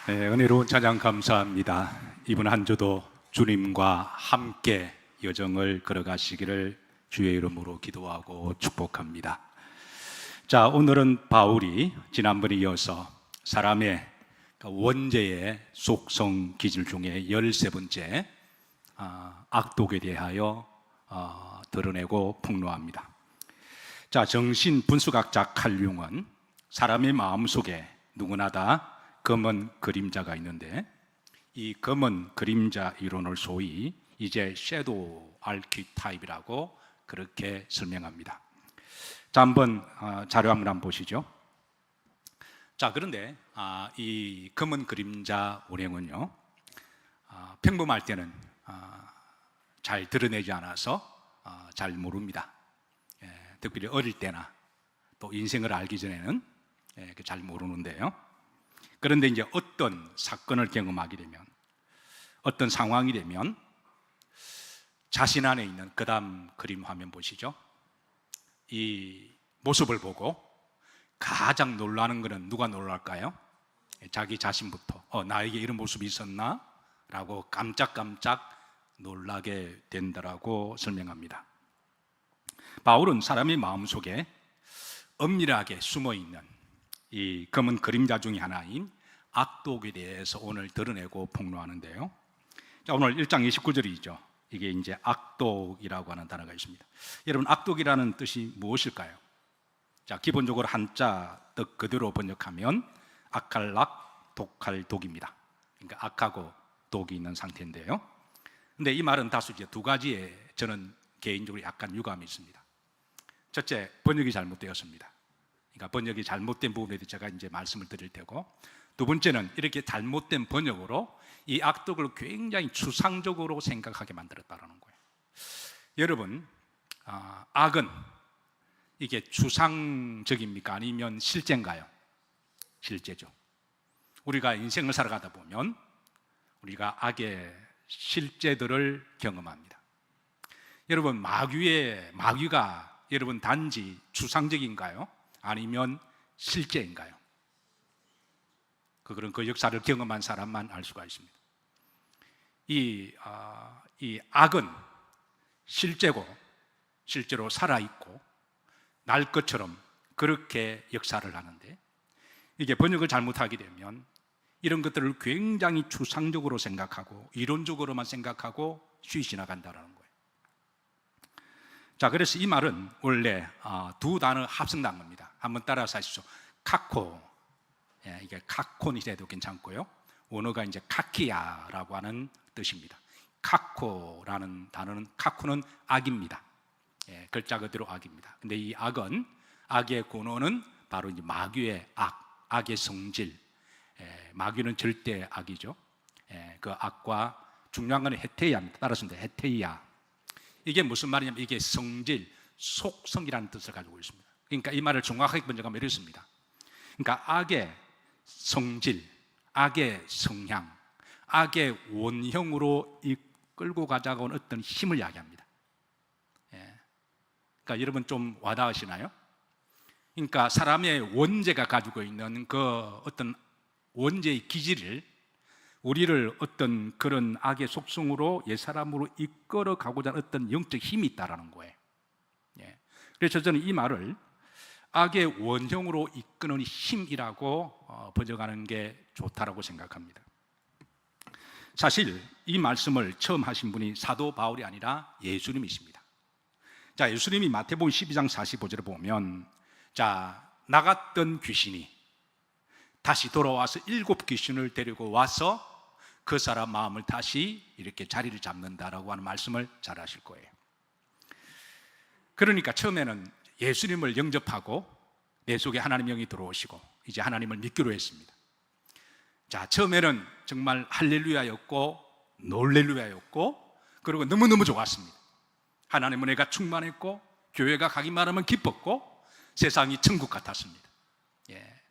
네, 은혜로운 찬양 감사합니다. 이번 한 주도 주님과 함께 여정을 걸어가시기를 주의 이름으로 기도하고 축복합니다. 자, 오늘은 바울이 지난번에 이어서 사람의 원죄의 속성 기질 중에 13번째 악독에 대하여 드러내고 폭로합니다. 자, 정신 분수학자 칼 융은 사람의 마음속에 누구나 다 검은 그림자가 있는데, 이 검은 그림자 이론을 소위 이제 섀도우 아키타입이라고 그렇게 설명합니다. 자, 한번 자료 한번 보시죠. 자, 그런데 이 검은 그림자 운행은요, 평범할 때는 잘 드러내지 않아서 잘 모릅니다. 특별히 어릴 때나 또 인생을 알기 전에는 잘 모르는데요. 그런데 이제 어떤 사건을 경험하게 되면, 어떤 상황이 되면 자신 안에 있는 그 다음 그림 화면 보시죠. 이 모습을 보고 가장 놀라는 것은 누가 놀랄까요? 자기 자신부터 나에게 이런 모습이 있었나? 라고 깜짝깜짝 놀라게 된다라고 설명합니다. 바울은 사람의 마음속에 엄밀하게 숨어있는 이 검은 그림자 중에 하나인 악독에 대해서 오늘 드러내고 폭로하는데요. 자, 오늘 1장 29절이죠. 이게 이제 악독이라고 하는 단어가 있습니다. 여러분, 악독이라는 뜻이 무엇일까요? 자, 기본적으로 한자 뜻 그대로 번역하면 악할락, 독할 독입니다. 그러니까 악하고 독이 있는 상태인데요. 근데 이 말은 다소 이제 두 가지에 저는 개인적으로 약간 유감이 있습니다. 첫째, 번역이 잘못되었습니다. 그러니까 번역이 잘못된 부분에 대해서 제가 이제 말씀을 드릴 테고, 두 번째는 이렇게 잘못된 번역으로 이 악독을 굉장히 추상적으로 생각하게 만들었다는 거예요. 여러분, 악은 이게 추상적입니까? 아니면 실제인가요? 실제죠. 우리가 인생을 살아가다 보면 우리가 악의 실제들을 경험합니다. 여러분, 마귀가 여러분 단지 추상적인가요? 아니면 실제인가요? 그런 그 역사를 경험한 사람만 알 수가 있습니다. 이 악은 실제로 살아있고 날 것처럼 그렇게 역사를 하는데, 이게 번역을 잘못하게 되면 이런 것들을 굉장히 추상적으로 생각하고 이론적으로만 생각하고 쉬이 지나간다는 거예요. 자, 그래서 이 말은 원래 두 단어 합성된 겁니다. 한번 따라서 하시죠. 카코, 이게 카콘이 돼도 괜찮고요. 원어가 이제 카키야라고 하는 뜻입니다. 카코라는 단어는, 카코는 악입니다. 글자 그대로 악입니다. 근데 이 악은, 악의 근원은 바로 이제 마귀의 악의 성질. 마귀는 절대 악이죠. 그 악과 중요한 건 헤테이아입니다. 따라서 헤테이아. 이게 무슨 말이냐면 이게 성질, 속성이라는 뜻을 가지고 있습니다. 그러니까 이 말을 정확하게 번역하면 이렇습니다. 그러니까 악의 성질, 악의 성향, 악의 원형으로 이끌고 가자고 하는 어떤 힘을 이야기합니다. 그러니까 여러분 좀 와닿으시나요? 그러니까 사람의 원죄가 가지고 있는 그 어떤 원죄의 기질을, 우리를 어떤 그런 악의 속성으로 옛사람으로 이끌어 가고자 하는 어떤 영적 힘이 있다는 거예요. 그래서 저는 이 말을 악의 원형으로 이끄는 힘이라고 번역하는 게 좋다라고 생각합니다. 사실 이 말씀을 처음 하신 분이 사도 바울이 아니라 예수님이십니다. 자, 예수님이 마태복음 12장 45절을 보면, 자, 나갔던 귀신이 다시 돌아와서 7 귀신을 데리고 와서 그 사람 마음을 다시 이렇게 자리를 잡는다라고 하는 말씀을 잘 하실 거예요. 그러니까 처음에는 예수님을 영접하고 내 속에 하나님의 영이 들어오시고 이제 하나님을 믿기로 했습니다. 자, 처음에는 정말 할렐루야였고 놀렐루야였고, 그리고 너무너무 좋았습니다. 하나님은 내가 충만했고 교회가 가기만 하면 기뻤고 세상이 천국 같았습니다.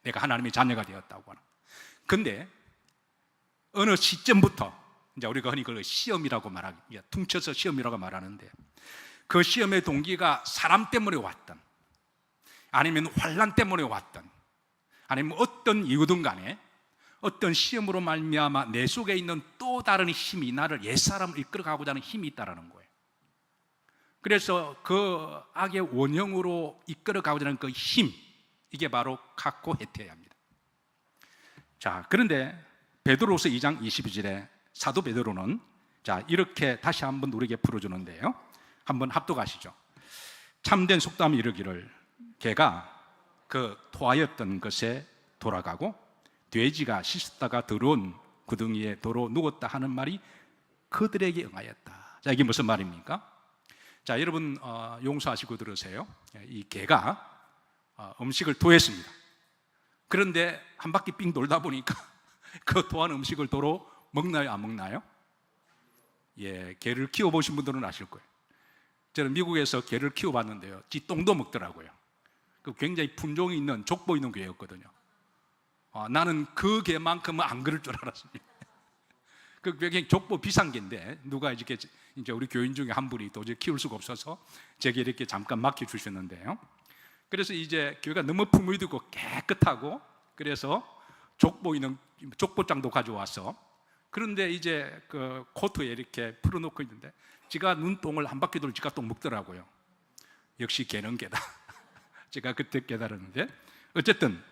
내가 하나님의 자녀가 되었다고 하는. 근데 어느 시점부터 이제 우리가 흔히 그걸 시험이라고 말하기, 퉁쳐서 시험이라고 말하는데, 그 시험의 동기가 사람 때문에 왔던, 아니면 환난 때문에 왔던, 아니면 어떤 이유든 간에 어떤 시험으로 말미암아 내 속에 있는 또 다른 힘이 나를 옛사람을 이끌어가고자 하는 힘이 있다는 거예요. 그래서 그 악의 원형으로 이끌어가고자 하는 그 힘, 이게 바로 카코 헤테야입니다. 자, 그런데 베드로후서 2장 22절에 사도 베드로는 자, 이렇게 다시 한번 우리에게 풀어주는데요. 한번 합독하시죠. 참된 속담이 이르기를 개가 그 토하였던 것에 돌아가고 돼지가 씻었다가 들어온 구덩이에 도로 누웠다 하는 말이 그들에게 응하였다. 자, 이게 무슨 말입니까? 자, 여러분 용서하시고 들으세요. 이 개가 음식을 토했습니다. 그런데 한 바퀴 삥 돌다 보니까 그 토한 음식을 도로 먹나요, 안 먹나요? 예, 개를 키워보신 분들은 아실 거예요. 저는 미국에서 개를 키워봤는데요, 지 똥도 먹더라고요. 그 굉장히 품종이 있는 족보 있는 개였거든요. 나는 그 개만큼은 안 그럴 줄 알았습니다. 그 굉장히 족보 비싼 개인데 누가 이제 우리 교인 중에 한 분이 도저히 키울 수가 없어서 제게 이렇게 잠깐 맡겨주셨는데요. 그래서 이제 교회가 너무 품위 있고 깨끗하고 그래서 족보 있는 족보장도 가져와서, 그런데 이제 그 코트에 이렇게 풀어놓고 있는데 지가 눈똥을 한 바퀴 돌 지가 또 먹더라고요. 역시 개는 개다. 제가 그때 깨달았는데, 어쨌든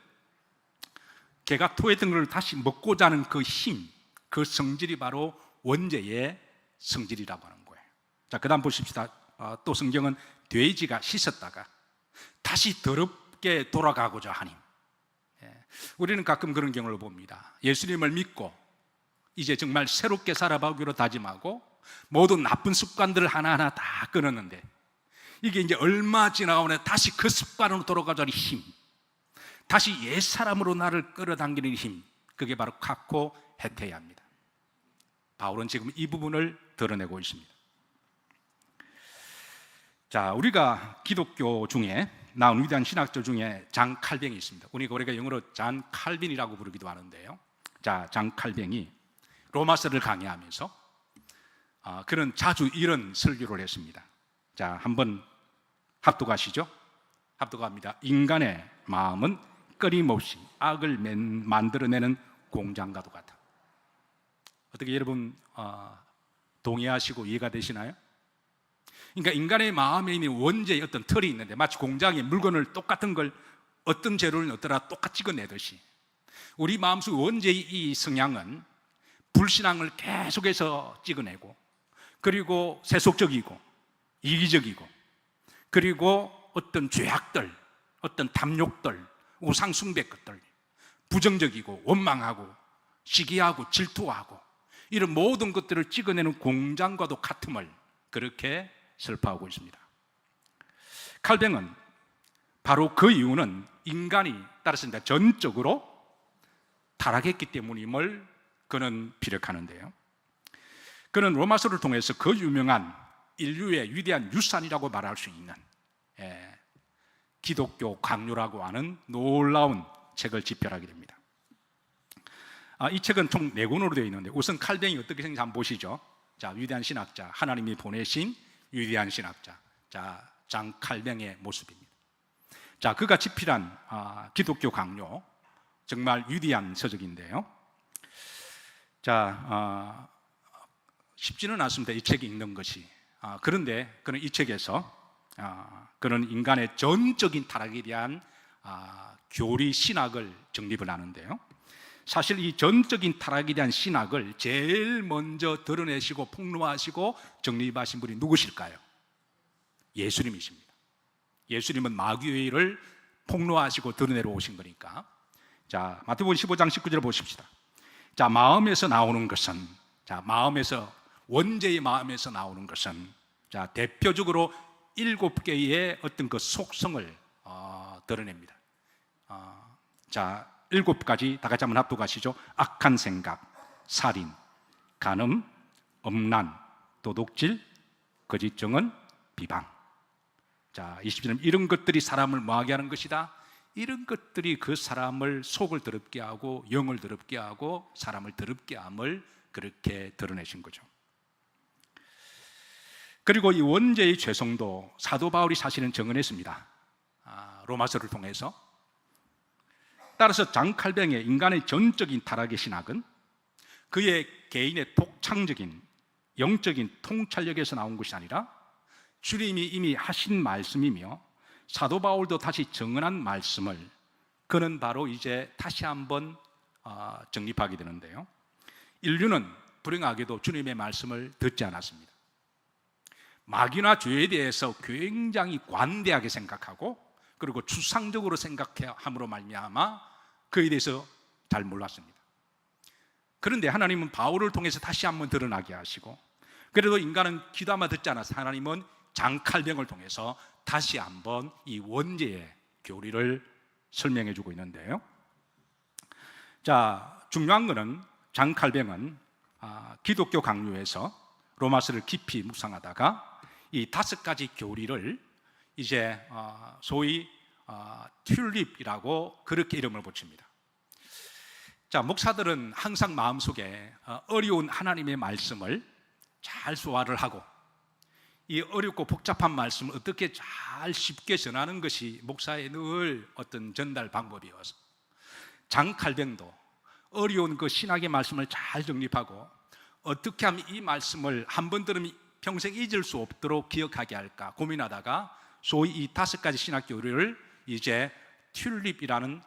개가 토했던 걸 다시 먹고자 하는 그 힘, 그 성질이 바로 원죄의 성질이라고 하는 거예요. 자, 그 다음 보십시다. 또 성경은 돼지가 씻었다가 다시 더럽게 돌아가고자 하니, 우리는 가끔 그런 경우를 봅니다. 예수님을 믿고 이제 정말 새롭게 살아보기로 다짐하고 모든 나쁜 습관들을 하나하나 다 끊었는데 이게 이제 얼마 지나고 나서 다시 그 습관으로 돌아가자는 힘, 다시 옛사람으로 나를 끌어당기는 힘, 그게 바로 카코 헤테야입니다. 바울은 지금 이 부분을 드러내고 있습니다. 자, 우리가 기독교 중에 나온 위대한 신학자 중에 장 칼뱅이 있습니다. 우리가 영어로 잔 칼빈이라고 부르기도 하는데요. 자, 장 칼뱅이 로마서를 강의하면서 그는 자주 이런 설교를 했습니다. 자, 한번 합독하시죠. 합독합니다. 인간의 마음은 끊임없이 악을 만들어내는 공장과도 같아. 어떻게 여러분 동의하시고 이해가 되시나요? 그러니까 인간의 마음에 있는 원죄의 어떤 틀이 있는데 마치 공장에 물건을 똑같은 걸 어떤 재료를 넣더라 똑같이 찍어내듯이 우리 마음속 원죄의 이 성향은 불신앙을 계속해서 찍어내고, 그리고 세속적이고 이기적이고, 그리고 어떤 죄악들, 어떤 탐욕들, 우상숭배 것들, 부정적이고 원망하고 시기하고 질투하고 이런 모든 것들을 찍어내는 공장과도 같음을 그렇게 설파하고 있습니다. 칼뱅은 바로 그 이유는 인간이 따라서 전적으로 타락했기 때문임을 그는 피력하는데요. 그는 로마서를 통해서 그 유명한 인류의 위대한 유산이라고 말할 수 있는 기독교 강요라고 하는 놀라운 책을 집필하게 됩니다. 이 책은 총 4권으로 되어 있는데 우선 칼뱅이 어떻게 생겼는지 한번 보시죠. 자, 위대한 신학자, 하나님이 보내신 위대한 신학자, 자, 장 칼뱅의 모습입니다. 자, 그가 집필한 기독교 강요, 정말 위대한 서적인데요. 자, 쉽지는 않습니다. 이 책이 읽는 것이. 그런데 그는 이 책에서 그는 인간의 전적인 타락에 대한 교리 신학을 정립을 하는데요. 사실 이 전적인 타락에 대한 신학을 제일 먼저 드러내시고 폭로하시고 정립하신 분이 누구실까요? 예수님이십니다. 예수님은 마귀의 일을 폭로하시고 드러내러 오신 거니까. 자, 마태복음 15장 19절 보십시다. 자, 마음에서 나오는 것은, 자, 마음에서, 원죄의 마음에서 나오는 것은, 자, 대표적으로 7개의 어떤 그 속성을 드러냅니다. 자, 7가지 다 같이 한번 합독하시죠. 악한 생각, 살인, 간음, 음란, 도둑질, 거짓 증언, 비방. 자, 20절 이런 것들이 사람을 뭐하게 하는 것이다. 이런 것들이 그 사람을 속을 더럽게 하고 영을 더럽게 하고 사람을 더럽게 함을 그렇게 드러내신 거죠. 그리고 이 원죄의 죄성도 사도 바울이 사실은 증언했습니다. 로마서를 통해서 따라서 장칼뱅의 인간의 전적인 타락의 신학은 그의 개인의 독창적인 영적인 통찰력에서 나온 것이 아니라 주님이 이미 하신 말씀이며 사도 바울도 다시 정언한 말씀을 그는 바로 이제 다시 한번 정립하게 되는데요. 인류는 불행하게도 주님의 말씀을 듣지 않았습니다. 마귀나 죄에 대해서 굉장히 관대하게 생각하고 그리고 추상적으로 생각함으로 말미암아 그에 대해서 잘 몰랐습니다. 그런데 하나님은 바울을 통해서 다시 한번 드러나게 하시고, 그래도 인간은 귀담아 듣지 않아서 하나님은 장칼병을 통해서 다시 한번 이 원죄의 교리를 설명해 주고 있는데요. 자, 중요한 것은 장칼병은 기독교 강요에서 로마서를 깊이 묵상하다가 이 5가지 교리를 이제 소위 튤립이라고 그렇게 이름을 붙입니다. 자, 목사들은 항상 마음속에 어려운 하나님의 말씀을 잘 소화를 하고 이 어렵고 복잡한 말씀을 어떻게 잘 쉽게 전하는 것이 목사의 늘 어떤 전달 방법이어서 장칼뱅도 어려운 그 신학의 말씀을 잘 정립하고 어떻게 하면 이 말씀을 한 번 들으면 평생 잊을 수 없도록 기억하게 할까 고민하다가 소위 이 5가지 신학 교리를 이제 튤립이라는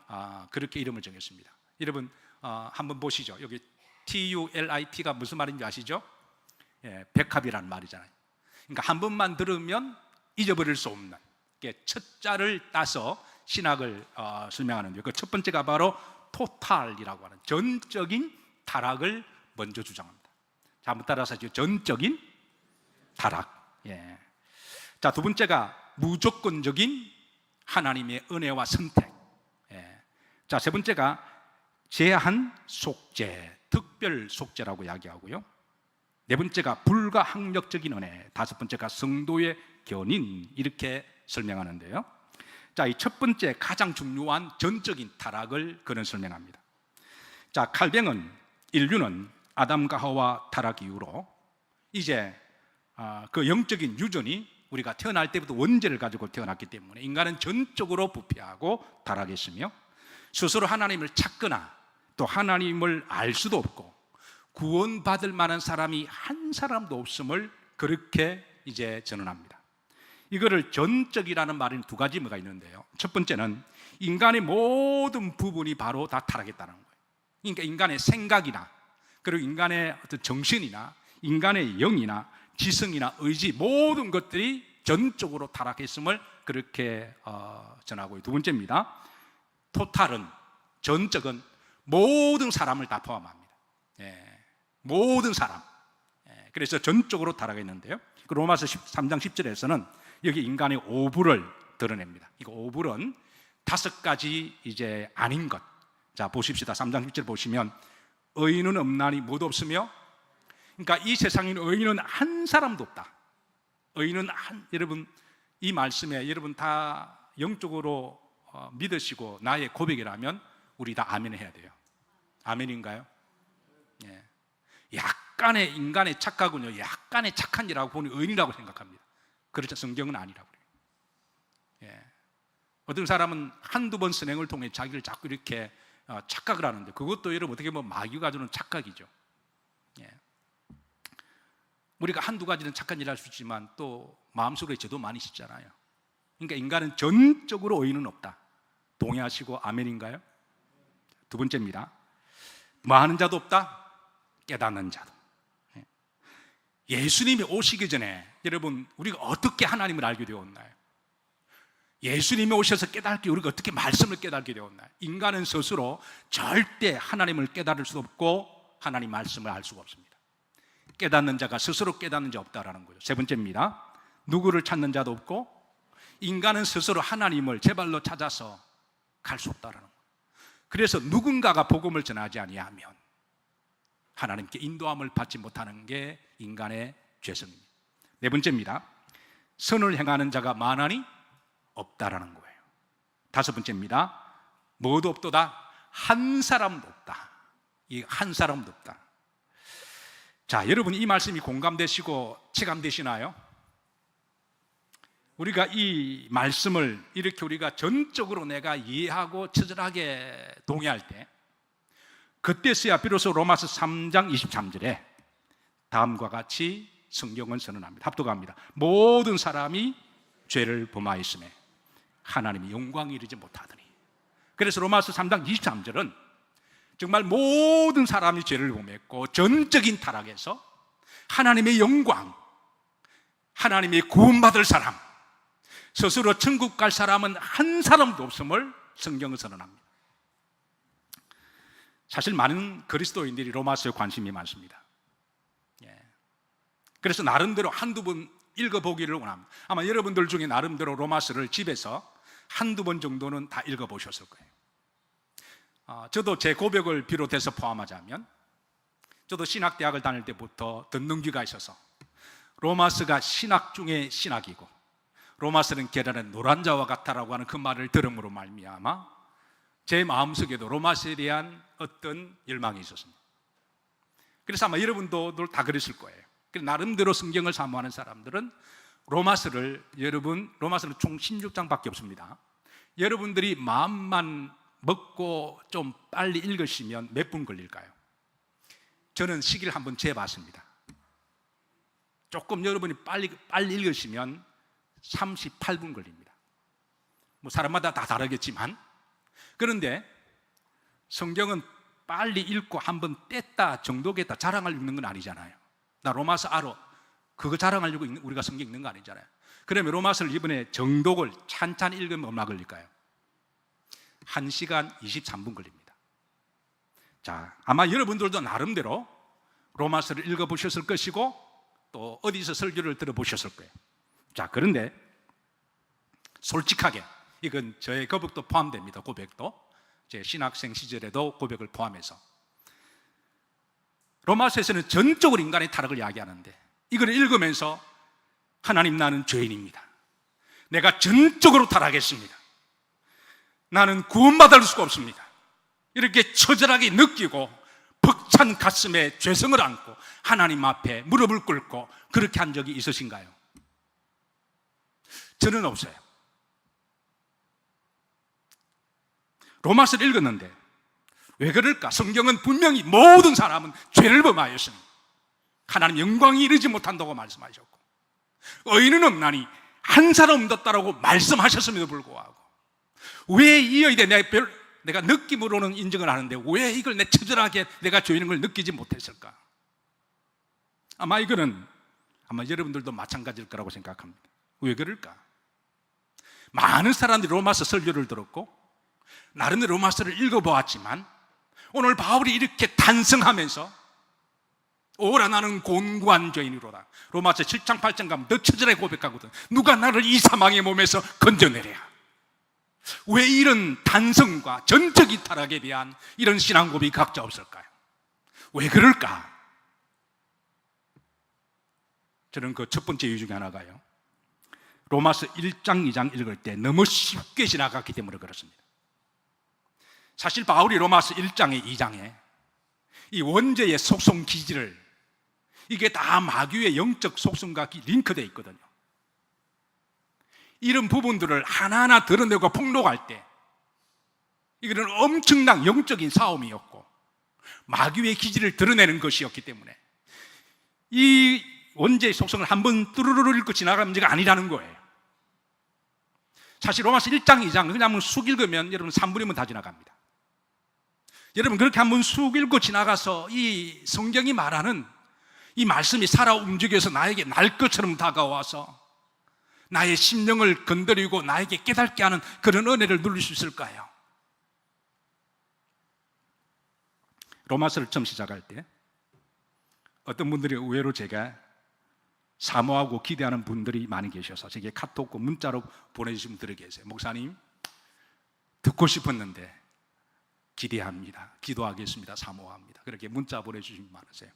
그렇게 이름을 정했습니다. 여러분 한번 보시죠. 여기 TULIT가 무슨 말인지 아시죠? 예, 백합이라는 말이잖아요. 그러니까 한 번만 들으면 잊어버릴 수 없는 첫 자를 따서 신학을 설명하는데요. 그 첫 번째가 바로 토탈이라고 하는 전적인 타락을 먼저 주장합니다. 자, 한번 따라서 하죠. 전적인 타락. 예. 자, 두 번째가 무조건적인 하나님의 은혜와 선택. 예. 자, 세 번째가 제한 속죄, 특별 속죄라고 이야기하고요. 네 번째가 불가항력적인 은혜, 다섯 번째가 성도의 견인, 이렇게 설명하는데요. 자, 이 첫 번째 가장 중요한 전적인 타락을 그는 설명합니다. 자, 칼뱅은 인류는 아담과 하와 타락 이후로 이제 그 영적인 유전이 우리가 태어날 때부터 원죄를 가지고 태어났기 때문에 인간은 전적으로 부패하고 타락했으며 스스로 하나님을 찾거나 또 하나님을 알 수도 없고 구원받을 만한 사람이 한 사람도 없음을 그렇게 이제 전언합니다. 이거를 전적이라는 말은 두 가지 뭐가 있는데요. 첫 번째는 인간의 모든 부분이 바로 다 타락했다는 거예요. 그러니까 인간의 생각이나 그리고 인간의 어떤 정신이나 인간의 영이나 지성이나 의지 모든 것들이 전적으로 타락했음을 그렇게 전하고요. 두 번째입니다. 토탈은 전적은 모든 사람을 다 포함합니다. 예, 모든 사람. 예, 그래서 전적으로 타락했는데요. 로마서 3장 10절에서는 여기 인간의 오불을 드러냅니다. 이거 오불은 5가지 이제 아닌 것. 자, 보십시다. 3장 10절 보시면 의인은 없나니 모두 없으며, 그러니까 이 세상에 의인은 한 사람도 없다. 의인은 여러분 이 말씀에 여러분 다 영적으로 믿으시고 나의 고백이라면 우리 다 아멘 해야 돼요. 아멘인가요? 예. 약간의 인간의 착각은요, 약간의 착한 일하고 보니 의인이라고 생각합니다. 그렇죠. 성경은 아니라고 그래요. 예. 어떤 사람은 한두 번 선행을 통해 자기를 자꾸 이렇게 착각을 하는데 그것도 여러분 어떻게 보면 마귀가 주는 착각이죠. 예. 우리가 한두 가지는 착한 일을 할 수 있지만 또 마음속에 죄도 많이 씻잖아요. 그러니까 인간은 전적으로 의인은 없다. 동의하시고 아멘인가요? 두 번째입니다. 뭐 하는 자도 없다? 깨닫는 자도. 예수님이 오시기 전에 여러분 우리가 어떻게 하나님을 알게 되었나요? 예수님이 오셔서 깨닫게 우리가 어떻게 말씀을 깨닫게 되었나요? 인간은 스스로 절대 하나님을 깨달을 수 없고 하나님 말씀을 알 수가 없습니다. 깨닫는 자가 스스로 깨닫는 자 없다라는 거죠. 세 번째입니다. 누구를 찾는 자도 없고 인간은 스스로 하나님을 제 발로 찾아서 갈 수 없다라는 거예요. 그래서 누군가가 복음을 전하지 아니하면 하나님께 인도함을 받지 못하는 게 인간의 죄성입니다. 네 번째입니다. 선을 행하는 자가 많으니 없다라는 거예요. 다섯 번째입니다. 모두 없도다. 한 사람도 없다. 이 한 사람도 없다. 자, 여러분 이 말씀이 공감되시고 체감되시나요? 우리가 이 말씀을 이렇게 우리가 전적으로 내가 이해하고 처절하게 동의할 때, 그때서야 비로소 로마서 3장 23절에 다음과 같이 성경은 선언합니다. 합독합니다. 모든 사람이 죄를 범하였음에 하나님이 영광이 이르지 못하더니. 그래서 로마서 3장 23절은 정말 모든 사람이 죄를 범했고 전적인 타락에서 하나님의 영광, 하나님의 구원받을 사람, 스스로 천국 갈 사람은 한 사람도 없음을 성경은 선언합니다. 사실 많은 그리스도인들이 로마서에 관심이 많습니다. 그래서 나름대로 한두 번 읽어보기를 원합니다. 아마 여러분들 중에 나름대로 로마서를 집에서 한두 번 정도는 다 읽어보셨을 거예요. 저도 제 고백을 비롯해서 포함하자면, 저도 신학대학을 다닐 때부터 듣는 귀가 있어서 로마서가 신학 중에 신학이고 로마서는 계란의 노란자와 같다라고 하는 그 말을 들음으로 말미암아 제 마음속에도 로마서에 대한 어떤 열망이 있었습니다. 그래서 아마 여러분도 다 그랬을 거예요. 나름대로 성경을 사모하는 사람들은 로마서를, 로마서는 총 16장밖에 없습니다. 여러분들이 마음만 먹고 좀 빨리 읽으시면 몇 분 걸릴까요? 저는 시기를 한번 재봤습니다. 조금 여러분이 빨리 읽으시면 38분 걸립니다. 뭐 사람마다 다 다르겠지만, 그런데 성경은 빨리 읽고 한번 뗐다 정도겠다 자랑을 읽는 건 아니잖아요. 나 로마서 알아, 그거 자랑하려고 우리가 성경 읽는 거 아니잖아요. 그러면 로마서를 이번에 정독을 찬찬히 읽으면 얼마 걸릴까요? 1시간 23분 걸립니다. 자, 아마 여러분들도 나름대로 로마서를 읽어보셨을 것이고 또 어디서 설교를 들어보셨을 거예요. 자, 그런데 솔직하게 이건 저의 고백도 포함됩니다. 고백도 제 신학생 시절에도 고백을 포함해서 로마서에서는 전적으로 인간의 타락을 이야기하는데, 이걸 읽으면서 하나님, 나는 죄인입니다. 내가 전적으로 타락했습니다. 나는 구원받을 수가 없습니다. 이렇게 처절하게 느끼고 벅찬 가슴에 죄성을 안고 하나님 앞에 무릎을 꿇고 그렇게 한 적이 있으신가요? 저는 없어요. 로마서를 읽었는데 왜 그럴까? 성경은 분명히 모든 사람은 죄를 범하였으니 하나님 영광이 이르지 못한다고 말씀하셨고, 의인은 없나니 한 사람 없다라고 말씀하셨음에도 불구하고 왜 이어야 돼? 내가 느낌으로는 인정을 하는데 왜 이걸 내 처절하게 내가 죄인인 걸 느끼지 못했을까? 아마 이거는 여러분들도 마찬가지일 거라고 생각합니다. 왜 그럴까? 많은 사람들이 로마서 설교를 들었고 나름대로 로마서를 읽어보았지만 오늘 바울이 이렇게 탄성하면서 오라 나는 곤고한 죄인이로다, 로마서 7장 8장 가면 더 처절하게 고백하거든. 누가 나를 이 사망의 몸에서 건져내랴. 왜 이런 탄성과 전적인 타락에 대한 이런 신앙 고백이 각자 없을까요? 왜 그럴까? 저는 그 첫 번째 이유 중에 하나가요, 로마서 1장 2장 읽을 때 너무 쉽게 지나갔기 때문에 그렇습니다. 사실 바울이 로마서 1장에 2장에 이 원죄의 속성 기질을, 이게 다 마귀의 영적 속성과 링크되어 있거든요. 이런 부분들을 하나하나 드러내고 폭로할 때 이거는 엄청난 영적인 싸움이었고 마귀의 기질을 드러내는 것이었기 때문에 이 원죄의 속성을 한번 뚜루루루 읽고 지나가는 문제가 아니라는 거예요. 사실 로마서 1장 2장 그냥 한번 쑥 읽으면 여러분 3분이면 다 지나갑니다. 여러분 그렇게 한번 쑥 읽고 지나가서 이 성경이 말하는 이 말씀이 살아 움직여서 나에게 날 것처럼 다가와서 나의 심령을 건드리고 나에게 깨닫게 하는 그런 은혜를 누릴 수 있을까요? 로마서를 처음 시작할 때 어떤 분들이 의외로 제가 사모하고 기대하는 분들이 많이 계셔서 제게 카톡과 문자로 보내주신 분들이 계세요. 목사님, 듣고 싶었는데 기대합니다, 기도하겠습니다, 사모합니다, 그렇게 문자 보내주신 분 많으세요.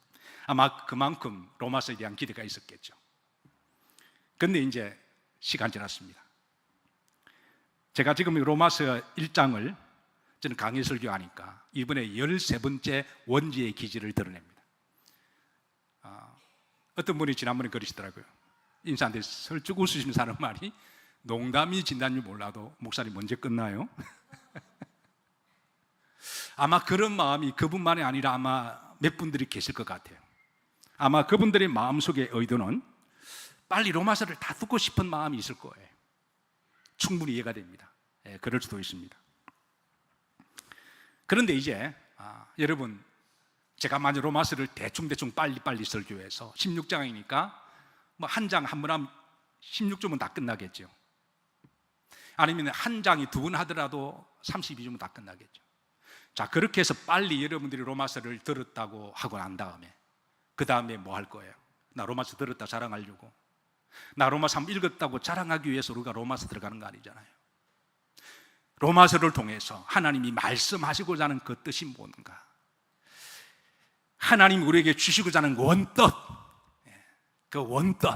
아마 그만큼 로마서에 대한 기대가 있었겠죠. 그런데 이제 시간 지났습니다. 제가 지금 로마서 1장을 저는 강의 설교하니까 이번에 13번째 원죄의 기질을 드러냅니다. 어떤 분이 지난번에 그러시더라고요. 인사한테 설쭉 웃으시는 사람 말이 농담이 진단지 몰라도 목사님 언제 끝나요? 아마 그런 마음이 그분만이 아니라 아마 몇 분들이 계실 것 같아요. 아마 그분들의 마음속의 의도는 빨리 로마서를 다 듣고 싶은 마음이 있을 거예요. 충분히 이해가 됩니다. 그럴 수도 있습니다. 그런데 이제 여러분, 제가 만약 로마서를 대충 빨리 설교해서 16장이니까 뭐 한 장 한 번 하면 16주면 다 끝나겠죠. 아니면 한 장이 두 번 하더라도 32주면 다 끝나겠죠. 자, 그렇게 해서 빨리 여러분들이 로마서를 들었다고 하고 난 다음에 그 다음에 뭐 할 거예요? 나 로마서 들었다 자랑하려고, 나 로마서 한번 읽었다고 자랑하기 위해서 우리가 로마서 들어가는 거 아니잖아요. 로마서를 통해서 하나님이 말씀하시고자 하는 그 뜻이 뭔가, 하나님이 우리에게 주시고자 하는 원뜻, 그 원뜻,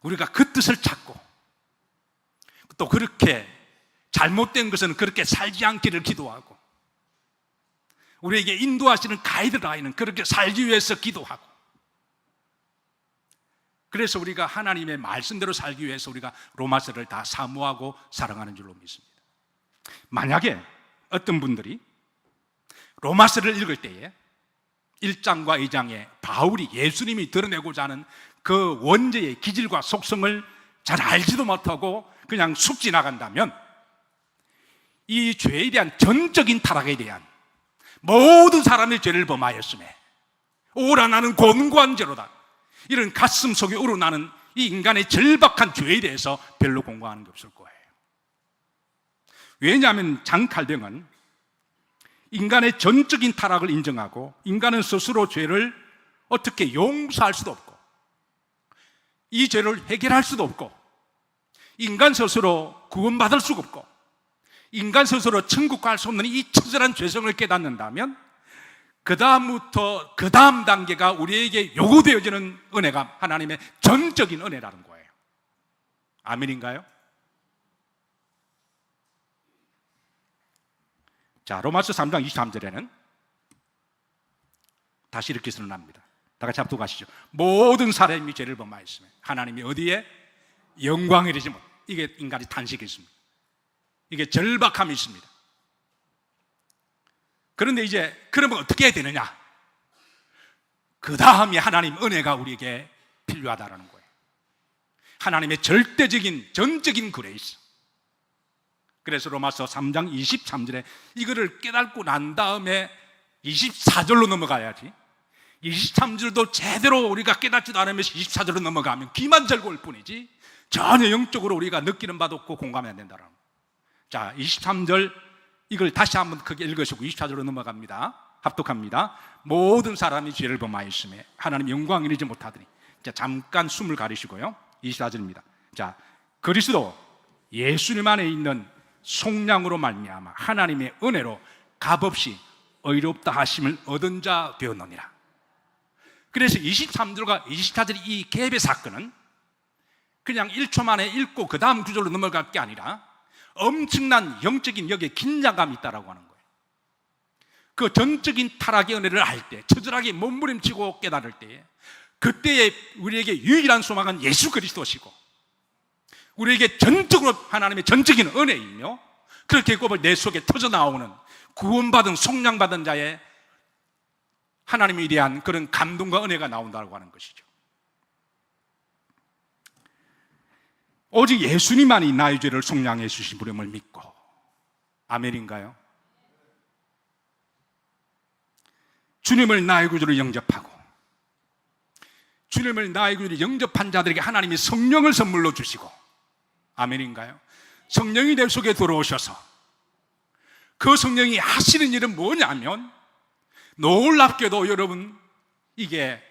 우리가 그 뜻을 찾고 또 그렇게 잘못된 것은 그렇게 살지 않기를 기도하고, 우리에게 인도하시는 가이드라인은 그렇게 살기 위해서 기도하고, 그래서 우리가 하나님의 말씀대로 살기 위해서 우리가 로마서를 다 사모하고 사랑하는 줄로 믿습니다. 만약에 어떤 분들이 로마서를 읽을 때에 1장과 2장에 바울이 예수님이 드러내고자 하는 그 원죄의 기질과 속성을 잘 알지도 못하고 그냥 쑥 지나간다면, 이 죄에 대한 전적인 타락에 대한, 모든 사람의 죄를 범하였음에 오라 나는 곤고한 죄로다, 이런 가슴 속에 우러나는 이 인간의 절박한 죄에 대해서 별로 공부하는 게 없을 거예요. 왜냐하면 장칼뱅은 인간의 전적인 타락을 인정하고 인간은 스스로 죄를 어떻게 용서할 수도 없고 이 죄를 해결할 수도 없고 인간 스스로 구원받을 수가 없고 인간 스스로 천국 갈 수 없는 이 처절한 죄성을 깨닫는다면 그 다음부터 그 다음 단계가 우리에게 요구되어지는 은혜가 하나님의 전적인 은혜라는 거예요. 아멘인가요? 자, 로마서 3장 23절에는 다시 이렇게 선언합니다. 다 같이 합독하시죠. 모든 사람이 죄를 범하였으며 하나님이 어디에? 영광에 이르지 못. 이게 인간의 탄식이 있습니다. 이게 절박함이 있습니다. 그런데 이제 그러면 어떻게 해야 되느냐? 그 다음에 하나님 은혜가 우리에게 필요하다는 거예요. 하나님의 절대적인 전적인 그레이스. 그래서 로마서 3장 23절에 이거를 깨닫고 난 다음에 24절로 넘어가야지, 23절도 제대로 우리가 깨닫지도 않으면서 24절로 넘어가면 귀만 절고 올 뿐이지 전혀 영적으로 우리가 느끼는 바도 없고 공감이 안 된다는 거예요. 자, 23절 이걸 다시 한번 크게 읽으시고 24절로 넘어갑니다. 합독합니다. 모든 사람이 죄를 범하였으며 하나님 영광을 이루지 못하더니. 자, 잠깐 숨을 가리시고요. 24절입니다. 자, 그리스도 예수님 안에 있는 속량으로 말미암아 하나님의 은혜로 값없이 의롭다 하심을 얻은 자 되었느니라. 그래서 23절과 24절 이 갭의 사건은 그냥 1초 만에 읽고 그 다음 구절로 넘어갈 게 아니라 엄청난 영적인 여기에 긴장감이 있다라고 하는 거예요. 그 전적인 타락의 은혜를 알 때, 처절하게 몸부림치고 깨달을 때, 그때에 우리에게 유일한 소망은 예수 그리스도시고 우리에게 전적으로 하나님의 전적인 은혜이며 그렇게 꼽을 내 속에 터져나오는 구원받은 속량받은 자의 하나님에 대한 그런 감동과 은혜가 나온다고 하는 것이죠. 오직 예수님만이 나의 죄를 속량해 주신 분임을 믿고. 아멘인가요? 주님을 나의 구주로 영접하고 주님을 나의 구주로 영접한 자들에게 하나님이 성령을 선물로 주시고. 아멘인가요? 성령이 내 속에 들어오셔서 그 성령이 하시는 일은 뭐냐면, 놀랍게도 여러분 이게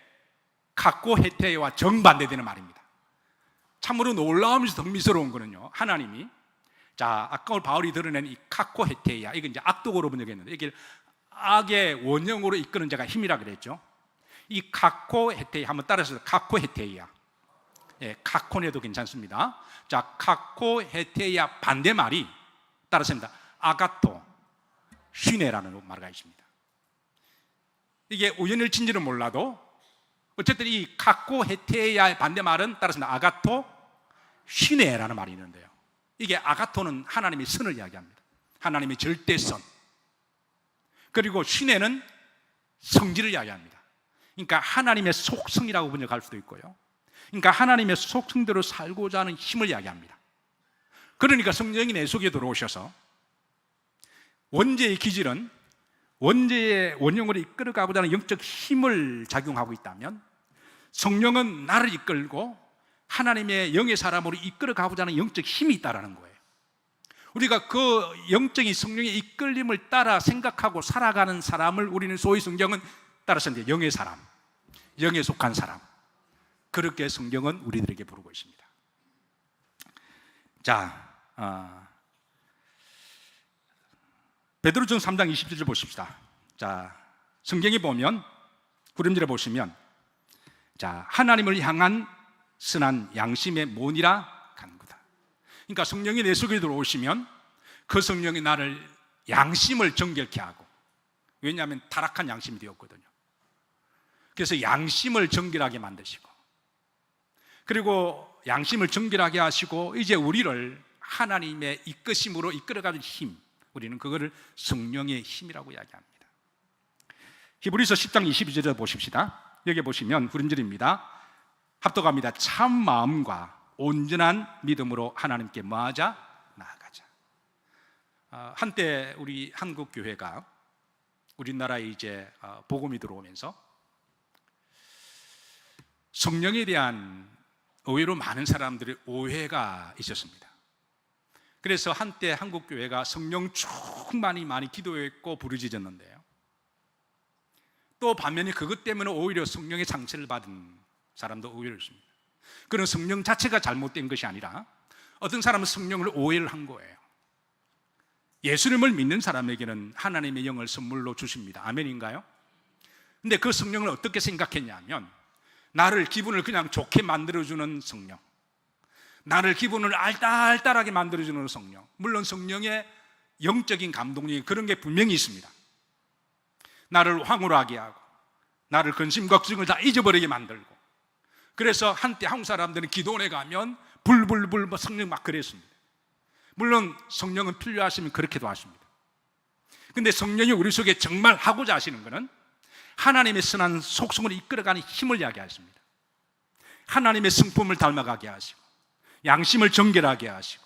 카코 헤테와 정반대되는 말입니다. 참으로 놀라우면서 덤미스러운 거는요, 하나님이, 자, 아까 바울이 드러낸 이 카코 헤테야, 이건 이제 악독으로 번역했는데 이게 악의 원형으로 이끄는 자가 힘이라 그랬죠. 이 카코 헤테야 한번 따라서 카코 헤테야. 예, 카코네도 괜찮습니다. 자, 카코 헤테야 반대말이 따라서입니다. 아가토 슈네라는 말가 있습니다. 이게 우연일치인지는 몰라도 어쨌든 이 카코 헤테야의 반대말은 따라서입니다. 아가토 시내라는 말이 있는데요, 이게 아가토는 하나님의 선을 이야기합니다. 하나님의 절대선. 그리고 시내는 성질을 이야기합니다. 그러니까 하나님의 속성이라고 번역할 수도 있고요, 그러니까 하나님의 속성대로 살고자 하는 힘을 이야기합니다. 그러니까 성령이 내 속에 들어오셔서 원죄의 기질은 원죄의 원형으로 이끌어가고자 하는 영적 힘을 작용하고 있다면, 성령은 나를 이끌고 하나님의 영의 사람으로 이끌어가고자 하는 영적 힘이 있다는 거예요. 우리가 그 영적인 성령의 이끌림을 따라 생각하고 살아가는 사람을 우리는 소위 성경은 따라서 이제 영의 사람, 영에 속한 사람, 그렇게 성경은 우리들에게 부르고 있습니다. 자, 베드로전서 3장 27절 보십시다. 자, 성경에 보면 구름절에 보시면, 자, 하나님을 향한 선한 양심의 본이라 간구다. 그러니까 성령이 내 속에 들어오시면 그 성령이 나를 양심을 정결케 하고, 왜냐하면 타락한 양심이 되었거든요. 그래서 양심을 정결하게 만드시고, 그리고 양심을 정결하게 하시고 이제 우리를 하나님의 이끄심으로 이끌어가는 힘, 우리는 그거를 성령의 힘이라고 이야기합니다. 히브리서 10장 22절에 보십시다. 여기 보시면 구름절입니다. 합독합니다. 참 마음과 온전한 믿음으로 하나님께 뭐하자? 나아가자. 한때 우리 한국 교회가 우리나라에 이제 복음이 들어오면서 성령에 대한 의외로 많은 사람들의 오해가 있었습니다. 그래서 한때 한국 교회가 성령 충만히 많이 기도했고 부르짖었는데요, 또 반면에 그것 때문에 오히려 성령의 상처를 받은 사람도 오히려 있습니다. 그런 성령 자체가 잘못된 것이 아니라 어떤 사람은 성령을 오해를 한 거예요. 예수님을 믿는 사람에게는 하나님의 영을 선물로 주십니다. 아멘인가요? 근데 그 성령을 어떻게 생각했냐면, 나를 기분을 그냥 좋게 만들어주는 성령, 나를 기분을 알딸딸하게 만들어주는 성령. 물론 성령의 영적인 감동력이 그런 게 분명히 있습니다. 나를 황홀하게 하고 나를 근심 걱정을 다 잊어버리게 만들고, 그래서 한때 한국 사람들은 기도원에 가면 불불불 성령 막 그랬습니다. 물론 성령은 필요하시면 그렇게도 하십니다. 근데 성령이 우리 속에 정말 하고자 하시는 것은 하나님의 선한 속성을 이끌어가는 힘을 이야기하십니다. 하나님의 성품을 닮아가게 하시고 양심을 정결하게 하시고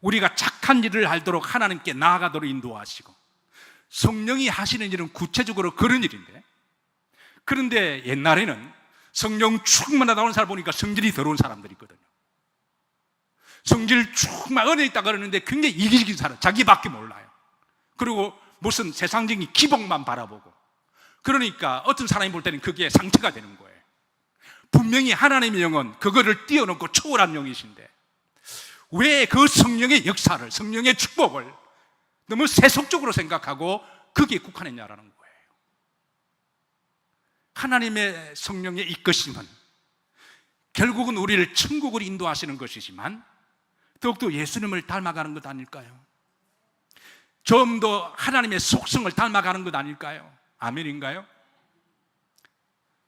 우리가 착한 일을 하도록 하나님께 나아가도록 인도하시고, 성령이 하시는 일은 구체적으로 그런 일인데, 그런데 옛날에는 성령 충만하다고 하는 사람 보니까 성질이 더러운 사람들이 있거든요. 성질 충만 은혜 있다 그러는데 굉장히 이기적인 사람, 자기밖에 몰라요. 그리고 무슨 세상적인 기복만 바라보고, 그러니까 어떤 사람이 볼 때는 그게 상처가 되는 거예요. 분명히 하나님의 영은 그거를 뛰어넘고 초월한 영이신데 왜 그 성령의 역사를, 성령의 축복을 너무 세속적으로 생각하고 거기에 국한했냐라는 거예요. 하나님의 성령의 이끄심은 결국은 우리를 천국으로 인도하시는 것이지만 더욱더 예수님을 닮아가는 것 아닐까요? 좀 더 하나님의 속성을 닮아가는 것 아닐까요? 아멘인가요?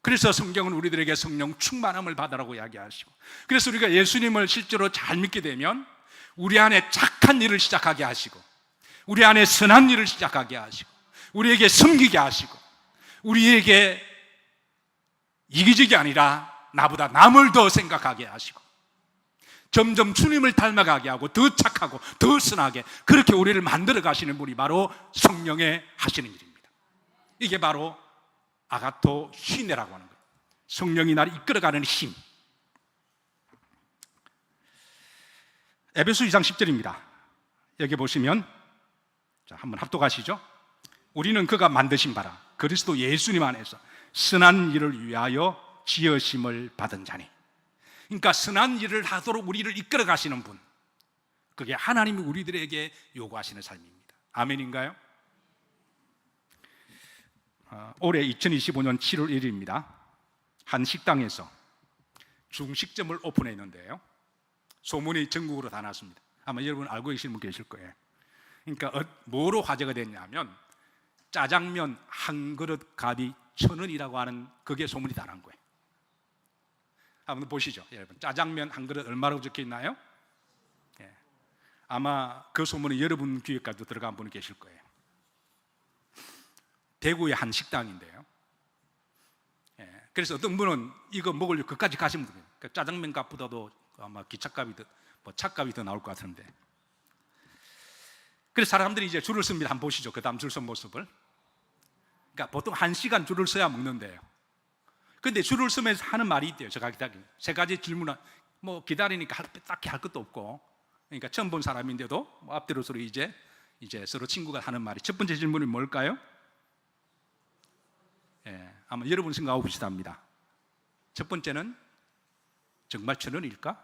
그래서 성경은 우리들에게 성령 충만함을 받으라고 이야기하시고, 그래서 우리가 예수님을 실제로 잘 믿게 되면 우리 안에 착한 일을 시작하게 하시고, 우리 안에 선한 일을 시작하게 하시고, 우리에게 섬기게 하시고, 우리에게 이기적이 아니라 나보다 남을 더 생각하게 하시고, 점점 주님을 닮아가게 하고 더 착하고 더 선하게 그렇게 우리를 만들어 가시는 분이 바로 성령의 하시는 일입니다. 이게 바로 아가토 시네라고 하는 거예요. 성령이 나를 이끌어가는 힘. 에베소 2장 10절입니다. 여기 보시면, 자, 한번 합독하시죠. 우리는 그가 만드신 바라 그리스도 예수님 안에서 선한 일을 위하여 지으심을 받은 자니. 그러니까 선한 일을 하도록 우리를 이끌어 가시는 분, 그게 하나님이 우리들에게 요구하시는 삶입니다. 아멘인가요? 올해 2025년 7월 1일입니다. 한 식당에서 중식점을 오픈했는데요, 소문이 전국으로 다 났습니다. 아마 여러분 알고 계시는 분 계실 거예요. 그러니까 뭐로 화제가 됐냐면 짜장면 한 그릇 값이 1,000원이라고 하는 그게 소문이 다 난 거예요. 한번 보시죠, 여러분. 짜장면 한 그릇 얼마라고 적혀 있나요? 아마 그 소문이 여러분 귀에까지도 들어간 분이 계실 거예요. 대구의 한 식당인데요. 그래서 어떤 분은 이거 먹으려고 그까지 가시면 돼요. 그러니까 짜장면 값보다도 아마 기차값이 더, 차값이 더 나올 것 같은데. 그래서 사람들이 이제 줄을 씁니다. 한번 보시죠. 그 다음 줄 선 모습을. 그러니까 보통 1시간 줄을 서야 먹는데요. 근데 줄을 서면서 하는 말이 있대요. 제가 기다리는 세 가지 질문은 뭐 기다리니까 딱히 할 것도 없고, 그러니까 처음 본 사람인데도 뭐 앞뒤로 서로 이제 서로 친구가 하는 말이, 첫 번째 질문이 뭘까요? 아마 여러분 생각하고 비슷합니다. 첫 번째는 정말 1,000원일까?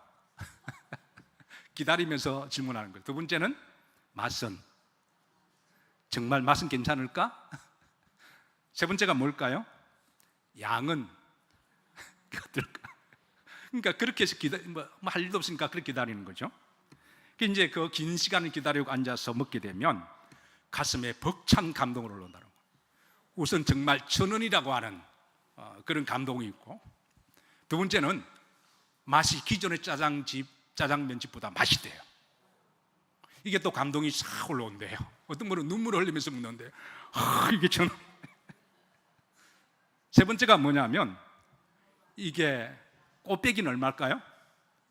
기다리면서 질문하는 거예요. 두 번째는 맛은 정말 맛은 괜찮을까? 세 번째가 뭘까요? 양은 어떨까? 그러니까 그렇게 해서 할 일도 없으니까 그렇게 기다리는 거죠. 이제 그 긴 시간을 기다리고 앉아서 먹게 되면 가슴에 벅찬 감동을 올라온다는 거예요. 우선 정말 1,000원이라고 하는 그런 감동이 있고, 두 번째는 맛이 기존의 짜장면집보다 맛있대요. 이게 또 감동이 싹 올라온대요. 어떤 분은 눈물을 흘리면서 먹는데, 이게 1,000원. 세 번째가 뭐냐면, 이게 꽃배기는 얼마일까요?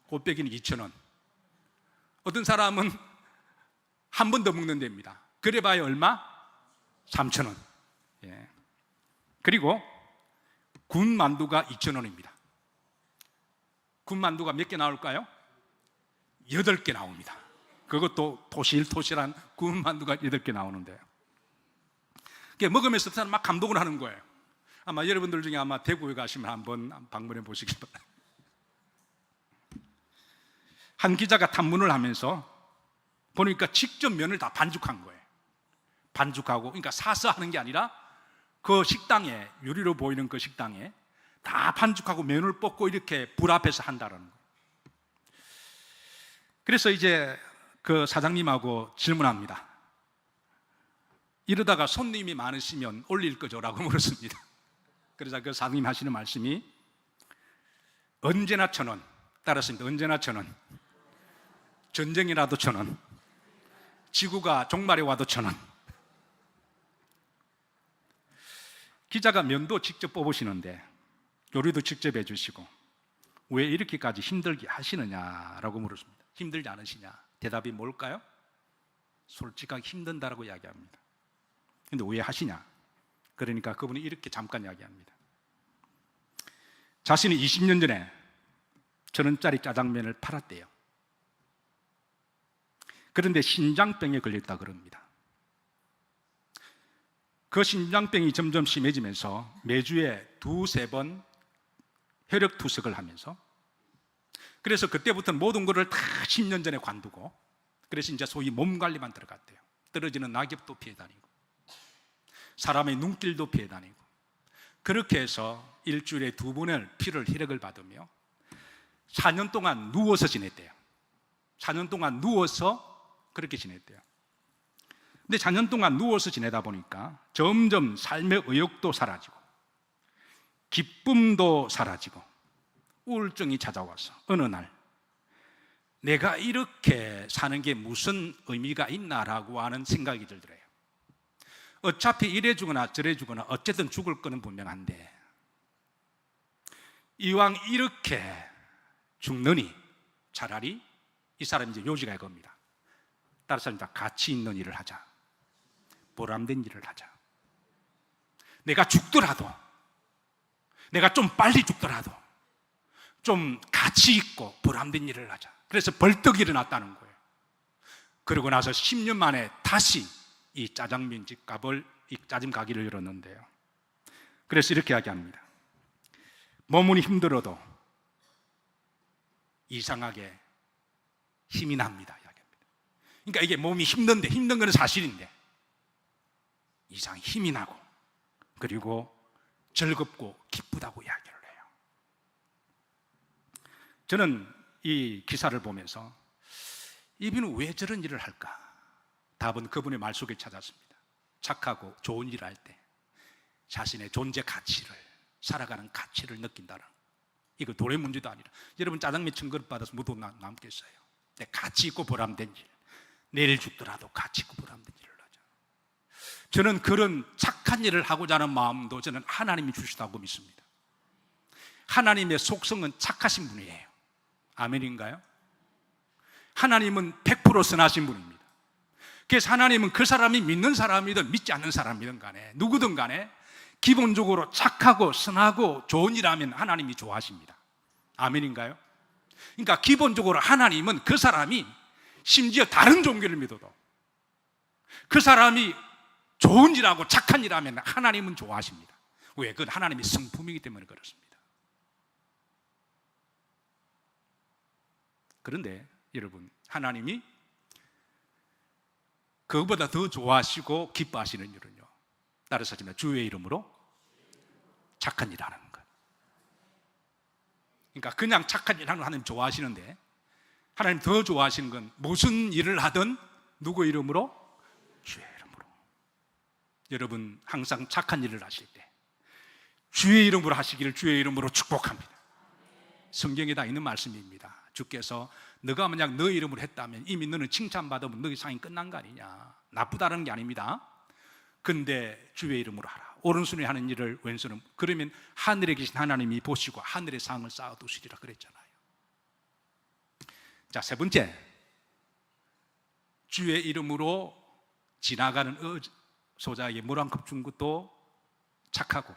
꽃배기는 2,000원. 어떤 사람은 한 번 더 먹는 데입니다. 그래봐야 얼마? 3,000원. 그리고 군만두가 2,000원입니다. 군만두가 몇 개 나올까요? 8개 나옵니다. 그것도 토실토실한 군만두가 8개 나오는데요. 먹으면서 사람 막 감동을 하는 거예요. 아마 여러분들 중에 아마 대구에 가시면 한번 방문해 보시기 바랍니다. 한 기자가 탐문을 하면서 보니까 직접 면을 다 반죽한 거예요. 반죽하고, 그러니까 사서 하는 게 아니라 그 식당에, 유리로 보이는 그 식당에 다 반죽하고 면을 볶고 이렇게 불 앞에서 한다는 거예요. 그래서 이제 그 사장님하고 질문합니다. 이러다가 손님이 많으시면 올릴 거죠? 라고 물었습니다. 그래서 그 사장님 하시는 말씀이 언제나 1,000원. 따랐습니다. 언제나 1,000원. 전쟁이라도 1,000원. 지구가 종말에 와도 1,000원. 기자가 면도 직접 뽑으시는데 요리도 직접 해주시고 왜 이렇게까지 힘들게 하시느냐라고 물었습니다. 힘들지 않으시냐? 대답이 뭘까요? 솔직하게 힘든다라고 이야기합니다. 근데 왜 하시냐? 그러니까 그분이 이렇게 잠깐 이야기합니다. 자신이 20년 전에 1,000원짜리 짜장면을 팔았대요. 그런데 신장병에 걸렸다 그럽니다. 그 신장병이 점점 심해지면서 매주에 2-3번 혈액투석을 하면서, 그래서 그때부터는 모든 것을 다 10년 전에 관두고, 그래서 이제 소위 몸 관리만 들어갔대요. 떨어지는 낙엽도 피해 다니고 사람의 눈길도 피해 다니고, 그렇게 해서 일주일에 2번을 피를 혈액을 받으며 4년 동안 누워서 지냈대요. 4년 동안 누워서 그렇게 지냈대요. 근데 4년 동안 누워서 지내다 보니까 점점 삶의 의욕도 사라지고 기쁨도 사라지고 우울증이 찾아와서 어느 날 내가 이렇게 사는 게 무슨 의미가 있나라고 하는 생각이 들더래요. 어차피 이래 주거나 저래 주거나 어쨌든 죽을 거는 분명한데 이왕 이렇게 죽느니 차라리 이 사람이 이제 요지가 이겁니다. 따라서 다 가치 있는 일을 하자. 보람된 일을 하자. 내가 죽더라도, 내가 좀 빨리 죽더라도 좀 가치 있고 보람된 일을 하자. 그래서 벌떡 일어났다는 거예요. 그러고 나서 10년 만에 다시 이 짜장면집 이 짜장 가게를 열었는데요. 그래서 이렇게 이야기합니다. 몸은 힘들어도 이상하게 힘이 납니다. 이야기합니다. 그러니까 이게 몸이 힘든데, 힘든 건 사실인데 이상 힘이 나고 그리고 즐겁고 기쁘다고 이야기를 해요. 저는 이 기사를 보면서 이분은 왜 저런 일을 할까? 답은 그분의 말 속에 찾았습니다. 착하고 좋은 일을 할 때 자신의 존재 가치를, 살아가는 가치를 느낀다는, 이거 돈의 문제도 아니라, 여러분 짜장면 1,000그릇 받아서 무도 남겠어요. 가치 있고 보람된 일, 내일 죽더라도 같이 구분하는 일을 하죠. 저는 그런 착한 일을 하고자 하는 마음도 저는 하나님이 주시다고 믿습니다. 하나님의 속성은 착하신 분이에요. 아멘인가요? 하나님은 100% 선하신 분입니다. 그래서 하나님은 그 사람이 믿는 사람이든 믿지 않는 사람이든 간에 누구든 간에 기본적으로 착하고 선하고 좋은 일 하면 하나님이 좋아하십니다. 아멘인가요? 그러니까 기본적으로 하나님은 그 사람이 심지어 다른 종교를 믿어도 그 사람이 좋은 일하고 착한 일 하면 하나님은 좋아하십니다. 왜? 그건 하나님의 성품이기 때문에 그렇습니다. 그런데 여러분, 하나님이 그것보다 더 좋아하시고 기뻐하시는 일은요, 따라서 하지만 주의 이름으로 착한 일 하는 것. 그러니까 그냥 착한 일 하는 거 하나님 좋아하시는데, 하나님 더 좋아하시는 건 무슨 일을 하든 누구 이름으로? 주의 이름으로. 여러분 항상 착한 일을 하실 때 주의 이름으로 하시기를 주의 이름으로 축복합니다. 성경에 다 있는 말씀입니다. 주께서 너가 만약 너 이름으로 했다면 이미 너는 칭찬받으면 너의 상이 끝난 거 아니냐. 나쁘다는 게 아닙니다. 근데 주의 이름으로 하라. 오른손이 하는 일을 왼손은, 그러면 하늘에 계신 하나님이 보시고 하늘의 상을 쌓아두시리라 그랬잖아요. 자, 세 번째, 주의 이름으로 지나가는 소자에게 물 한 컵 준 것도 착하고,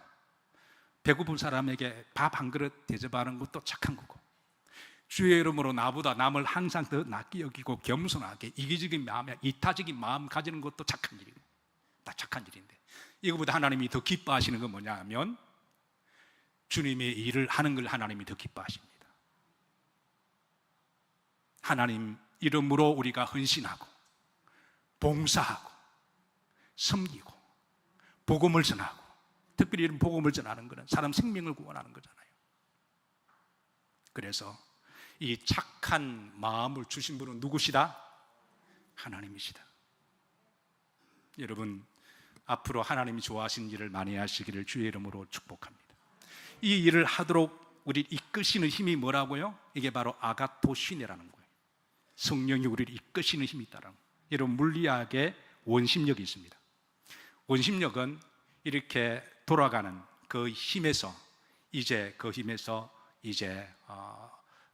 배고픈 사람에게 밥 한 그릇 대접하는 것도 착한 거고, 주의 이름으로 나보다 남을 항상 더 낫게 여기고 겸손하게 이기적인 마음, 이타적인 마음 가지는 것도 착한 일이고, 다 착한 일인데, 이거보다 하나님이 더 기뻐하시는 건 뭐냐 하면 주님의 일을 하는 걸 하나님이 더 기뻐하십니다. 하나님 이름으로 우리가 헌신하고 봉사하고 섬기고 복음을 전하고, 특별히 이런 복음을 전하는 것은 사람 생명을 구원하는 거잖아요. 그래서 이 착한 마음을 주신 분은 누구시다? 하나님이시다. 여러분, 앞으로 하나님이 좋아하시는 일을 많이 하시기를 주의 이름으로 축복합니다. 이 일을 하도록 우리 이끄시는 힘이 뭐라고요? 이게 바로 아가토시네라는 거예요. 성령이 우리를 이끄시는 힘이 있다는 거예요. 여러분, 물리학에 원심력이 있습니다. 원심력은 이렇게 돌아가는 그 힘에서 이제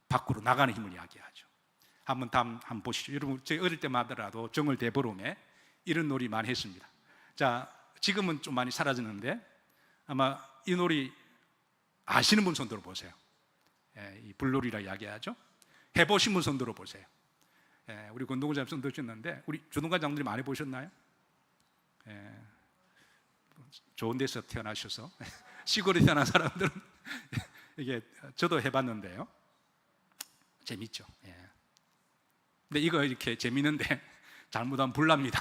밖으로 나가는 힘을 이야기하죠. 한번 보시죠. 여러분, 제가 어릴 때마다라도 정월 대보름에 이런 놀이 많이 했습니다. 자, 지금은 좀 많이 사라졌는데 아마 이 놀이 아시는 분 손 들어보세요. 이 불놀이라 이야기하죠. 해보신 분 손 들어보세요. 우리 권동훈 손 드셨는데 우리 주동관장들이 많이 보셨나요? 좋은 데서 태어나셔서 시골에 태어난 사람들은 이게 저도 해봤는데요, 재밌죠. 근데 이거 이렇게 재밌는데 잘못하면 불납니다.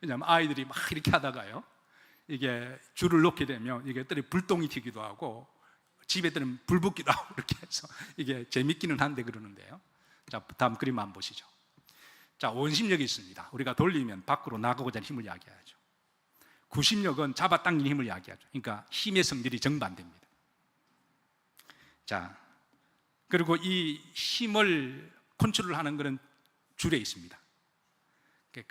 왜냐하면 아이들이 막 이렇게 하다가요, 이게 줄을 놓게 되면 이게 떨이 불똥이 튀기도 하고 집에 들은 불 붙기도 하고 이렇게 해서 이게 재밌기는 한데 그러는데요. 자, 다음 그림 한번 보시죠. 자, 원심력이 있습니다. 우리가 돌리면 밖으로 나가고자 하는 힘을 이야기하죠. 구심력은 잡아당기는 힘을 이야기하죠. 그러니까 힘의 성질이 정반대입니다. 자, 그리고 이 힘을 컨트롤하는 것은 줄에 있습니다.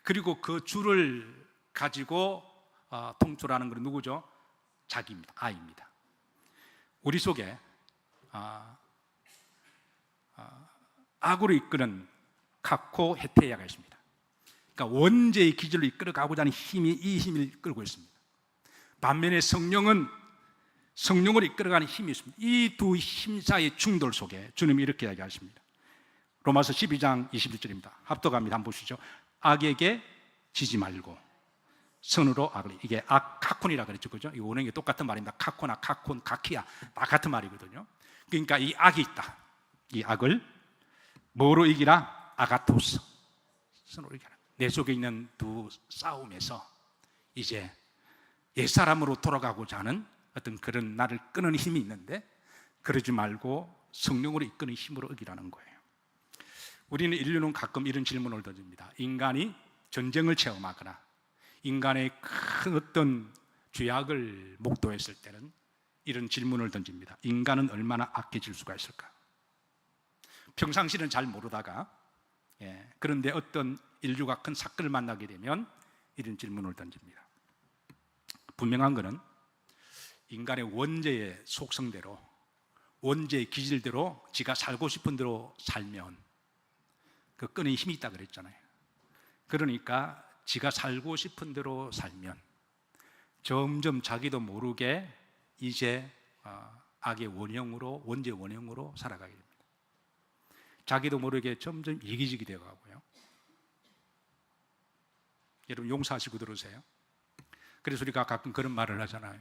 그리고 그 줄을 가지고 통솔하는 것은 누구죠? 자기입니다. 아이입니다. 우리 속에 악으로 이끄는 카코 헤테야가 있습니다. 그러니까 원죄의 기질로 이끌어가고자 하는 힘이 이 힘을 이끌고 있습니다. 반면에 성령은 성령으로 이끌어가는 힘이 있습니다. 이 두 힘 사이의 충돌 속에 주님이 이렇게 이야기하십니다. 로마서 12장 21절입니다. 합독합니다. 한번 보시죠. 악에게 지지 말고 선으로 악을, 이게 카콘이라 그랬죠, 그죠? 이 원형이 똑같은 말입니다. 카코나 카콘, 카키야 다 같은 말이거든요. 그러니까 이 악이 있다. 이 악을 뭐로 이기라? 아가토스, 선으로 이기라. 내 속에 있는 두 싸움에서 이제 옛사람으로 돌아가고자 하는 어떤 그런 나를 끄는 힘이 있는데, 그러지 말고 성령으로 이끄는 힘으로 이기라는 거예요. 우리는 인류는 가끔 이런 질문을 던집니다. 인간이 전쟁을 체험하거나 인간의 큰 어떤 죄악을 목도했을 때는 이런 질문을 던집니다. 인간은 얼마나 악해질 수가 있을까? 평상시는 잘 모르다가 그런데 어떤 인류가 큰 사건을 만나게 되면 이런 질문을 던집니다. 분명한 것은 인간의 원죄의 속성대로, 원죄의 기질대로 지가 살고 싶은 대로 살면 그 끈에 힘이 있다 그랬잖아요. 그러니까 지가 살고 싶은 대로 살면 점점 자기도 모르게 이제 악의 원형으로, 원죄의 원형으로 살아가게 됩니다. 자기도 모르게 점점 이기적이 되어가고요. 여러분 용서하시고 들으세요. 그래서 우리가 가끔 그런 말을 하잖아요.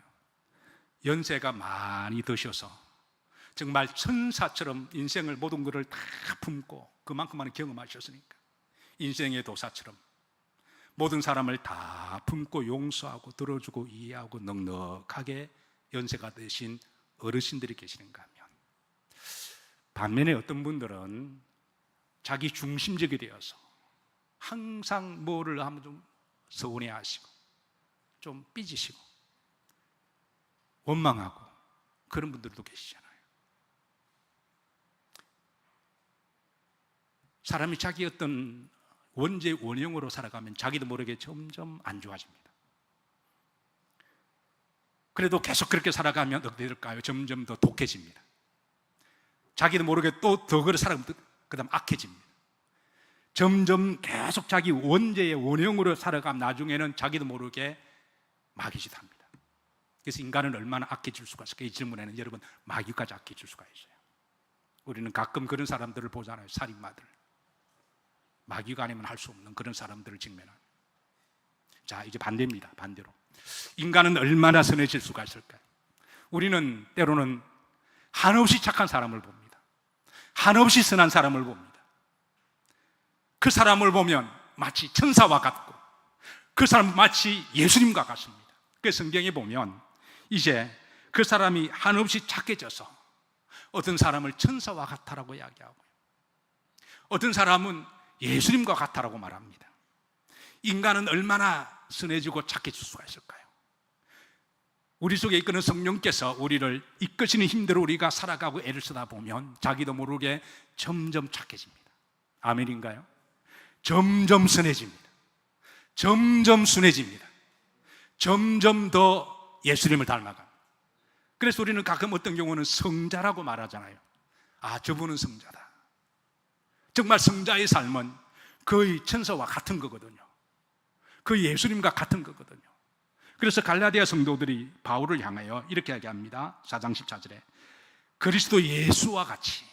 연세가 많이 드셔서 정말 천사처럼 인생을 모든 것을 다 품고 그만큼 많이 경험하셨으니까 인생의 도사처럼 모든 사람을 다 품고 용서하고 들어주고 이해하고 넉넉하게 연세가 드신 어르신들이 계시는가 하면, 반면에 어떤 분들은 자기 중심적이 되어서 항상 뭐를 하면 좀 서운해하시고 좀 삐지시고 원망하고 그런 분들도 계시잖아요. 사람이 자기 어떤 원죄 원형으로 살아가면 자기도 모르게 점점 안 좋아집니다. 그래도 계속 그렇게 살아가면 어떻게 될까요? 점점 더 독해집니다. 자기도 모르게 또 더 그렇게 살아가면 그 다음 악해집니다. 점점 계속 자기 원죄의 원형으로 살아가면 나중에는 자기도 모르게 마귀짓합니다. 그래서 인간은 얼마나 악해질 수가 있을까? 이 질문에는 여러분 마귀까지 악해질 수가 있어요. 우리는 가끔 그런 사람들을 보잖아요. 살인마들, 마귀가 아니면 할 수 없는 그런 사람들을 직면합니다. 자, 이제 반대입니다. 반대로 인간은 얼마나 선해질 수가 있을까요? 우리는 때로는 한없이 착한 사람을 봅니다. 한없이 선한 사람을 봅니다. 그 사람을 보면 마치 천사와 같고 그 사람은 마치 예수님과 같습니다. 그 성경에 보면 이제 그 사람이 한없이 착해져서 어떤 사람을 천사와 같다라고 이야기하고요, 어떤 사람은 예수님과 같다라고 말합니다. 인간은 얼마나 선해지고 착해질 수가 있을까요? 우리 속에 이끄는 성령께서 우리를 이끄시는 힘대로 우리가 살아가고 애를 쓰다 보면 자기도 모르게 점점 착해집니다. 아멘인가요? 점점 선해집니다. 점점 순해집니다. 점점 더 예수님을 닮아갑니다. 그래서 우리는 가끔 어떤 경우는 성자라고 말하잖아요. 아, 저분은 성자다. 정말 성자의 삶은 거의 천사와 같은 거거든요. 거의 예수님과 같은 거거든요. 그래서 갈라디아 성도들이 바울을 향하여 이렇게 얘기합니다. 4장 14절에 그리스도 예수와 같이.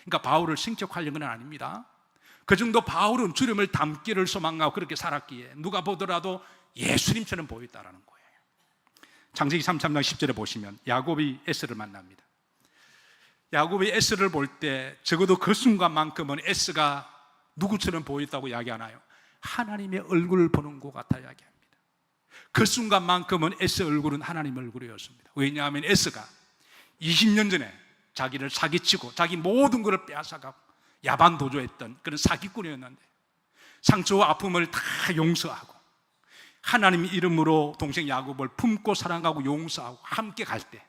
그러니까 바울을 신격하려는 건 아닙니다. 그 정도 바울은 주님을 닮기를 소망하고 그렇게 살았기에 누가 보더라도 예수님처럼 보였다라는 거예요. 창세기 3장 10절에 보시면 야곱이 에스를 만납니다. 야곱이 에스를 볼 때 적어도 그 순간만큼은 에스가 누구처럼 보였다고 이야기하나요? 하나님의 얼굴을 보는 것 같아 이야기합니다. 그 순간만큼은 에스 얼굴은 하나님 얼굴이었습니다. 왜냐하면 에스가 20년 전에 자기를 사기치고 자기 모든 것을 빼앗아가고 야반도주했던 그런 사기꾼이었는데 상처와 아픔을 다 용서하고 하나님 이름으로 동생 야곱을 품고 사랑하고 용서하고 함께 갈 때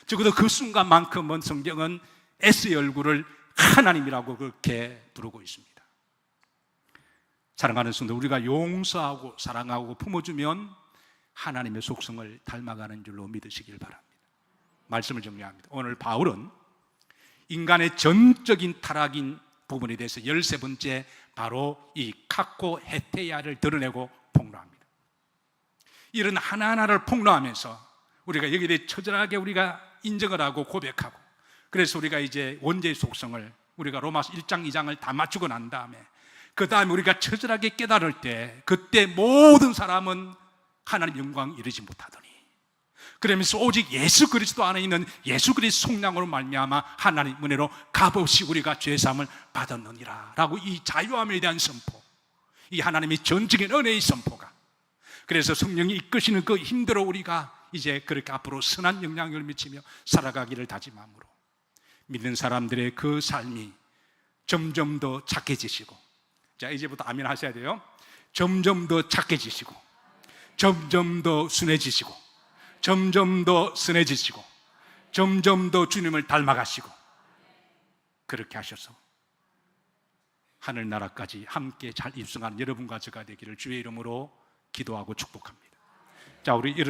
적어도 그 순간만큼은 성경은 에스의 얼굴을 하나님이라고 그렇게 부르고 있습니다. 사랑하는 성도, 우리가 용서하고 사랑하고 품어주면 하나님의 속성을 닮아가는 줄로 믿으시길 바랍니다. 말씀을 정리합니다. 오늘 바울은 인간의 전적인 타락인 부분에 대해서 13번째 바로 이 카코 헤테야를 드러내고 폭로합니다. 이런 하나하나를 폭로하면서 우리가 여기에 대해 처절하게 우리가 인정을 하고 고백하고, 그래서 우리가 이제 원죄의 속성을 우리가 로마서 1장 2장을 다 맞추고 난 다음에 그 다음에 우리가 처절하게 깨달을 때 그때 모든 사람은 하나님 영광 이르지 못하더니 그러면서 오직 예수 그리스도 안에 있는 예수 그리스도 속량으로 말미암아 하나님 은혜로 값없이 우리가 죄사함을 받았느니라 라고 이 자유함에 대한 선포, 이 하나님의 전적인 은혜의 선포가, 그래서 성령이 이끄시는 그 힘대로 우리가 이제 그렇게 앞으로 선한 영향력을 미치며 살아가기를 다짐함으로 믿는 사람들의 그 삶이 점점 더 착해지시고, 자 이제부터 아멘 하셔야 돼요. 점점 더 착해지시고 점점 더 순해지시고 점점 더 선해지시고 점점 더 주님을 닮아가시고 그렇게 하셔서 하늘나라까지 함께 잘 입성하는 여러분과 저가 되기를 주의 이름으로 기도하고 축복합니다. 자, 우리 일어나